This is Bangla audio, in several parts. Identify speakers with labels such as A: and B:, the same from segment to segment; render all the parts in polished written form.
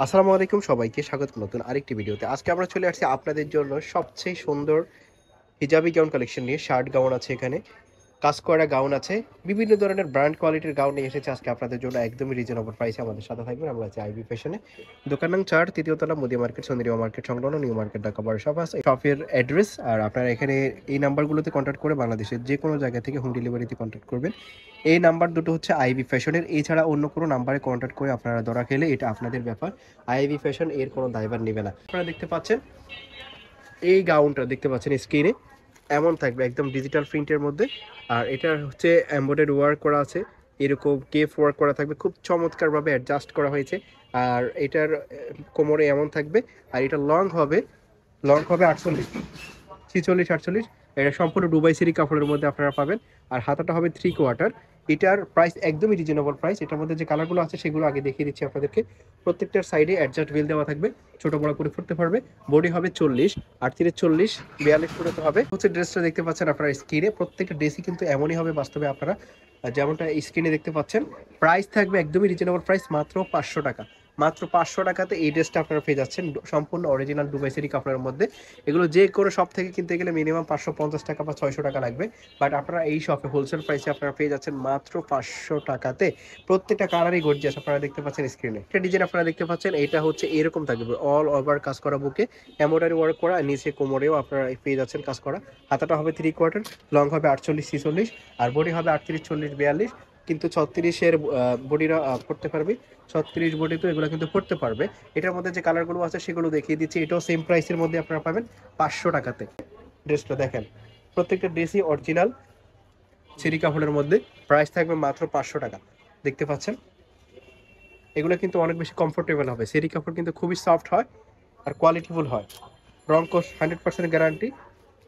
A: আসসালামু আলাইকুম, সবাইকে স্বাগত নতুন আরেকটি ভিডিওতে। আজকে আমরা চলে আসছি আপনাদের জন্য সবচেয়ে সুন্দর হিজাবি গাউন কালেকশন নিয়ে। শার্ট গাউন আছে, এখানে কাজ করা গাউন আছে, বিভিন্ন ধরনের ব্র্যান্ড কোয়ালিটির গাউন নিয়ে এসেছে আজকে আপনাদের জন্য একদমই রিজনেবল প্রাইসে। আমাদের সাথে থাকবেন, আমরা আছি আইবি ফ্যাশনে, দোকান নং 4, তৃতীয় তলা, মুদি মার্কেট, সন্দ্রীয় মার্কেট সংলগ্ন, নিউ মার্কেট, ঢাকা শপ আছে। শপের অ্যাড্রেস আর আপনারা এখানে এই নাম্বারগুলোতে কন্ট্যাক্ট করে বাংলাদেশের যে কোনো জায়গা থেকে হোম ডেলিভারিতে কন্ট্যাক্ট করবেন। এই নাম্বার দুটো হচ্ছে আইবি ফ্যাশনের, এছাড়া অন্য কোনো নাম্বারে কন্ট্যাক্ট করে আপনারা ধরা খেলে এটা আপনাদের ব্যাপার। আইবি ফ্যাশন এর কোনো দায়ভার নেবে না। আপনারা দেখতে পাচ্ছেন এই গাউনটা, দেখতে পাচ্ছেন স্ক্রিনে এমন থাকবে একদম ডিজিটাল প্রিন্টের মধ্যে। আর এটা হচ্ছে এমব্রয়ডারি ওয়ার্ক করা আছে, এরকম কেফ ওয়ার্ক করা থাকবে, খুব চমৎকারভাবে অ্যাডজাস্ট করা হয়েছে। আর এটার কোমরে এমন থাকবে। আর এটা লং হবে 48, 46, 48। এটা সম্পূর্ণ দুবাই সিরি কাপড়ের মধ্যে আপনারা পাবেন। আর হাতাটা হবে 3/4। এটার প্রাইস একদমই রিজনেবল প্রাইস। এটার মধ্যে যে কালারগুলো আছে সেগুলো আগে দেখিয়ে দিচ্ছি আপনাদেরকে। প্রত্যেকটার সাইডে অ্যাডজাস্ট বেল দেওয়া থাকবে, ছোট বড় করে পড়তে পারবে। বডি হবে 40, 38, 40, 42 করে তো হবে। হচ্ছে ড্রেসটা দেখতে পাচ্ছেন আপনারা স্ক্রিনে, প্রত্যেকটা ড্রেসই কিন্তু এমনই হবে বাস্তবে আপনারা যেমনটা স্ক্রিনে দেখতে পাচ্ছেন। প্রাইস থাকবে একদমই রিজনেবল প্রাইস, মাত্র 500 টাকা। মাত্র 500 টাকাতে এই ড্রেসটা আপনারা পেয়ে যাচ্ছেন সম্পূর্ণ অরিজিনাল দুবাই সিরি কাপড়ের মধ্যে। এগুলো যে কোনো শপ থেকে কিনতে গেলে মিনিমাম 550 টাকা বা 600 টাকা লাগবে। বাট আপনারা এই শপে হোলসেল প্রাইসে আপনারা পেয়ে যাচ্ছেন মাত্র 500 টাকাতে। প্রত্যেকটা কালারই গর্জিয়াস, আপনারা দেখতে পাচ্ছেন স্ক্রিনে। একটা ডিজাইন আপনারা দেখতে পাচ্ছেন, এটা হচ্ছে এরকম থাকবে, অল ওভার কাজ করা বুকে, এমব্রয়ডারি ওয়ার্ক করা, নিচে কোমরেও আপনারা পেয়ে যাচ্ছেন কাজ করা। হাতাটা হবে 3/4, লং হবে 48, 46, আর বডি হবে 38, 40, 42। কিন্তু 36-এর বডিরা পড়তে পারবে, 36 বডি তো এগুলো কিন্তু পড়তে পারবে। এটার মধ্যে যে কালারগুলো আছে সেগুলো দেখিয়ে দিচ্ছি। এটাও সেম প্রাইসের মধ্যে আপনারা পাবেন 500 টাকাতে। ড্রেসটা দেখেন, প্রত্যেকটা ড্রেসই অরিজিনাল সিরি কাপড়ের মধ্যে। প্রাইস থাকবে মাত্র 500 টাকা। দেখতে পাচ্ছেন এগুলো কিন্তু অনেক বেশি কমফোর্টেবল হবে। সিরি কাপড় কিন্তু খুবই সফট হয় আর কোয়ালিটিফুল হয়। রং কোশ 100% গ্যারান্টি,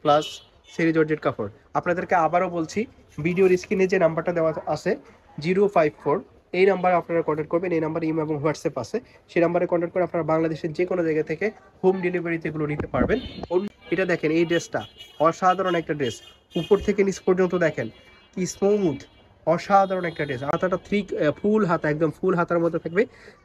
A: প্লাস সিরি জর্জেট কাপড়। আপনাদেরকে আবারও বলছি, ভিডিওর স্ক্রিনে যে নাম্বারটা দেওয়া আছে 054, এই নাম্বারে আপনারা কন্ট্যাক্ট করবেন। এই নাম্বারে ইমো এবং হোয়াটসঅ্যাপ আছে, সেই নাম্বারে কন্ট্যাক্ট করে আপনারা বাংলাদেশের যে কোনো জায়গা থেকে হোম ডেলিভারিতে এগুলো নিতে পারবেন। এটা দেখেন, এই ড্রেসটা অসাধারণ একটা ড্রেস, উপর থেকে নিচ পর্যন্ত দেখেন কি স্মুথ, অসাধারণ একটা ড্রেস। হাতাটা ফুল হাতা, একদম ফুল হাতার মধ্যে থাকবে।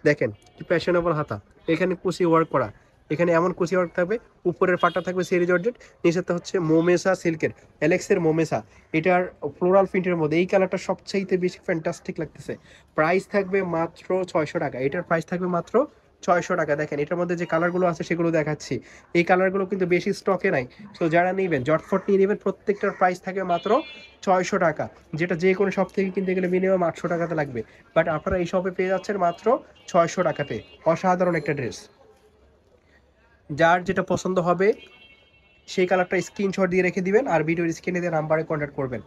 A: দেখেন কি ফ্যাশনেবল হাতা, এখানে কুচি ওয়ার্ক করা, এখানে এমন কুচি ওয়ার্ক থাকবে। উপরের পাটটা থাকবে সেরি জর্জেট, নিচেরটা হচ্ছে মোমেসা সিল্কের, অ্যালেক্সের মোমেসা। এটার ফ্লোরাল প্রিন্টের মধ্যে এই কালারটা সবচাইতে বেশি ফ্যান্টাস্টিক লাগতেছে। প্রাইস থাকবে মাত্র 600 টাকা। এটার প্রাইস থাকবে মাত্র 600 টাকা। দেখেন এটার মধ্যে যে কালারগুলো আছে সেগুলো দেখাচ্ছি। এই কালারগুলো কিন্তু বেশি স্টকে নাই, তো যারা নেবেন জটফট নিয়ে নেবেন। প্রত্যেকটার প্রাইস থাকবে মাত্র 600 টাকা, যেটা যে কোনো শপ থেকে কিনতে গেলে মিনিমাম 800 টাকাতে লাগবে। বাট আপনারা এই শপে পেয়ে যাচ্ছেন মাত্র 600 টাকাতে। অসাধারণ একটা ড্রেস। যার যেটা পছন্দ হবে সেই কালারটা স্ক্রিনশট দিয়ে রেখে দিবেন, আর ভিডিওর স্ক্রিনে দেওয়া নাম্বারে কন্ট্যাক্ট করবেন।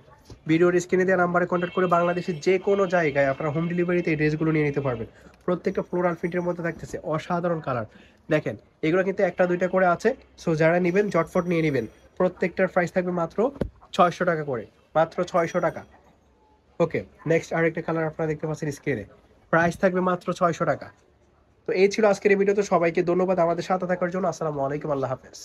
A: ভিডিওর স্ক্রিনে দেওয়া নাম্বারে কন্ট্যাক্ট করে বাংলাদেশের যে কোনো জায়গায় আপনারা হোম ডেলিভারিতে এই ড্রেসগুলো নিয়ে নিতে পারবেন। প্রত্যেকটা ফ্লোরাল প্রিন্টের মধ্যে থাকতেছে, অসাধারণ কালার। দেখেন এগুলো কিন্তু একটা দুইটা করে আছে, সো যারা নেবেন জটফট নিয়ে নেবেন। প্রত্যেকটার প্রাইস থাকবে মাত্র 600 টাকা করে, মাত্র 600 টাকা। ওকে, নেক্সট আরেকটা কালার আপনারা দেখতে পাচ্ছেন স্ক্রিনে, প্রাইস থাকবে মাত্র 600 টাকা। তো এই ছিল আজকের এই ভিডিও। তো সবাইকে ধন্যবাদ আমাদের সাথে থাকার জন্য। আসসালামু আলাইকুম, আল্লাহ হাফেজ।